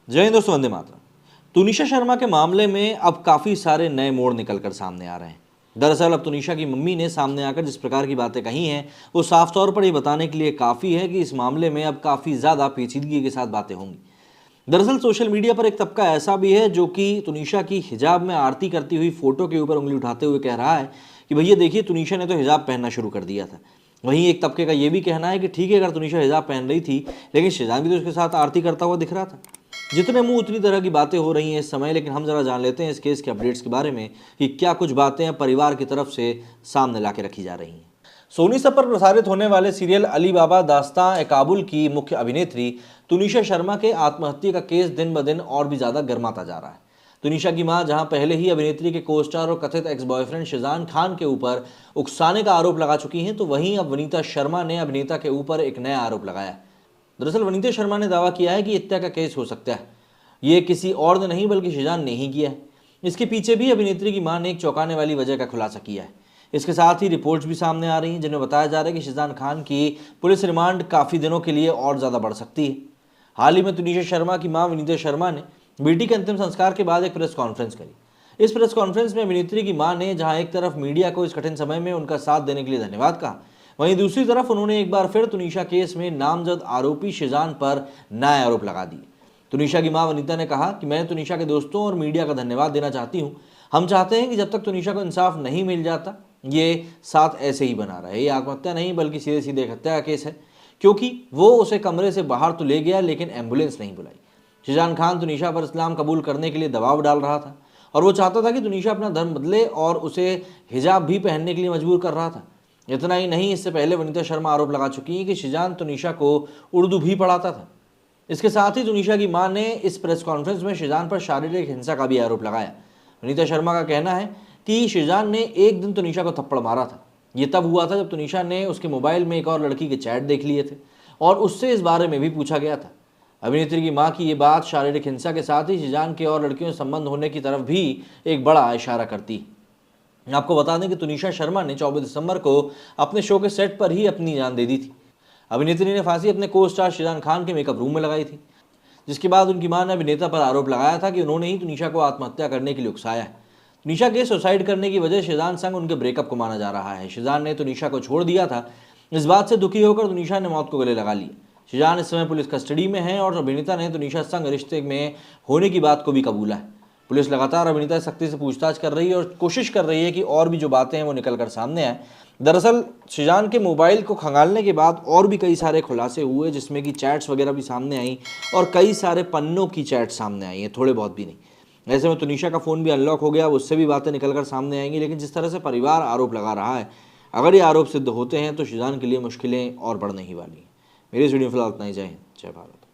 जय हिंद दोस्तों, वंदे मातरम। तुनिशा शर्मा के मामले में अब काफ़ी सारे नए मोड़ निकलकर सामने आ रहे हैं। दरअसल अब तुनिशा की मम्मी ने सामने आकर जिस प्रकार की बातें कही हैं वो साफ तौर पर ये बताने के लिए काफ़ी है कि इस मामले में अब काफ़ी ज़्यादा पेचीदगी के साथ बातें होंगी। दरअसल सोशल मीडिया पर एक तबका ऐसा भी है जो कि तुनिशा की हिजाब में आरती करती हुई फोटो के ऊपर उंगली उठाते हुए कह रहा है कि भैया देखिए, तुनिशा ने तो हिजाब पहनना शुरू कर दिया था। वहीं एक तबके का ये भी कहना है कि ठीक है, अगर तुनिशा हिजाब पहन रही थी लेकिन शेजान भी तो उसके साथ आरती करता हुआ दिख रहा था। जितने मुंह उतनी तरह की बातें हो रही हैं इस समय, लेकिन हम जरा जान लेते हैं इस केस के अपडेट्स के बारे में कि क्या कुछ बातें परिवार की तरफ से सामने लाके रखी जा रही हैं। सोनी सब पर प्रसारित होने वाले सीरियल अली बाबा दास्तां ए काबुल की मुख्य अभिनेत्री तुनिशा शर्मा के आत्महत्या का केस दिन ब दिन और भी ज्यादा गर्माता जा रहा है। तुनिशा की मां जहां पहले ही अभिनेत्री के को स्टार और कथित एक्स बॉयफ्रेंड शिजान खान के ऊपर उकसाने का आरोप लगा चुकी हैं, तो वहीं अब वनीता शर्मा ने अभिनेता के ऊपर एक नया आरोप लगाया है। दरअसल वनीता शर्मा ने दावा किया है कि हत्या का केस हो सकता है ये किसी और ने नहीं बल्कि शिजान ने ही किया है। इसके पीछे भी अभिनेत्री की मां ने एक चौंकाने वाली वजह का खुलासा किया है। इसके साथ ही रिपोर्ट्स भी सामने आ रही हैं जिनमें बताया जा रहा है कि शिजान खान की पुलिस रिमांड काफ़ी दिनों के लिए और ज़्यादा बढ़ सकती है। हाल ही में तुनिशा शर्मा की मां वनीता शर्मा ने बेटी के अंतिम संस्कार के बाद एक प्रेस कॉन्फ्रेंस करी। इस प्रेस कॉन्फ्रेंस में अभिनेत्री की मां ने जहां एक तरफ मीडिया को इस कठिन समय में उनका साथ देने के लिए धन्यवाद कहा, वहीं दूसरी तरफ उन्होंने एक बार फिर तुनिशा केस में नामजद आरोपी शिजान पर नए आरोप लगा दिए। तुनिशा की मां वनीता ने कहा कि मैं तुनिशा के दोस्तों और मीडिया का धन्यवाद देना चाहती हूं। हम चाहते हैं कि जब तक तुनिशा को इंसाफ नहीं मिल जाता ये साथ ऐसे ही बना रहे। ये आत्महत्या नहीं बल्कि सीधे सीधे हत्या का केस है, क्योंकि वो उसे कमरे से बाहर तो ले गया लेकिन एम्बुलेंस नहीं बुलाई। शिजान खान तुनिशा पर इस्लाम कबूल करने के लिए दबाव डाल रहा था और वो चाहता था कि तुनिशा अपना धर्म बदले और उसे हिजाब भी पहनने के लिए मजबूर कर रहा था। इतना ही नहीं, इससे पहले वनीता शर्मा आरोप लगा चुकी है कि शिजान तुनिशा को उर्दू भी पढ़ाता था। इसके साथ ही तुनिशा की मां ने इस प्रेस कॉन्फ्रेंस में शिजान पर शारीरिक हिंसा का भी आरोप लगाया। वनीता शर्मा का कहना है कि शिजान ने एक दिन तुनिशा को थप्पड़ मारा था। ये तब हुआ था जब तुनिशा ने उसके मोबाइल में एक और लड़की के चैट देख लिए थे और उससे इस बारे में भी पूछा गया था। अभिनेत्री की मां की ये बात शारीरिक हिंसा के साथ ही शिजान के और लड़कियों से संबंध होने की तरफ भी एक बड़ा इशारा करती है। आपको बता दें कि तुनिशा शर्मा ने 24 दिसंबर को अपने शो के सेट पर ही अपनी जान दे दी थी। अभिनेत्री ने फांसी अपने को स्टार शिजान खान के मेकअप रूम में लगाई थी, जिसके बाद उनकी मां ने अभिनेता पर आरोप लगाया था कि उन्होंने ही तुनिशा को आत्महत्या करने के लिए उकसाया है। तुनिशा के सुसाइड करने की वजह शिजान संग उनके ब्रेकअप को माना जा रहा है। शिजान ने तुनिशा को छोड़ दिया था। इस बात से दुखी होकर तुनिशा ने मौत को गले लगा लिया। शिजान इस समय पुलिस कस्टडी में है और अभिनेता ने तुनिशा संग रिश्ते में होने की बात को भी कबूला है। पुलिस लगातार अभिनेता सख्ती से पूछताछ कर रही है और कोशिश कर रही है कि और भी जो बातें हैं वो निकल कर सामने आए। दरअसल शिजान के मोबाइल को खंगालने के बाद और भी कई सारे खुलासे हुए, जिसमें कि चैट्स वगैरह भी सामने आई और कई सारे पन्नों की चैट सामने आई हैं, थोड़े बहुत भी नहीं। ऐसे में तुनिशा का फ़ोन भी अनलॉक हो गया, उससे भी बातें निकल कर सामने आएंगी। लेकिन जिस तरह से परिवार आरोप लगा रहा है, अगर ये आरोप सिद्ध होते हैं तो शिजान के लिए मुश्किलें और बढ़ने ही वाली हैं। मेरी इस वीडियो में फिलहाल इतना ही। जय हिंद, जय भारत।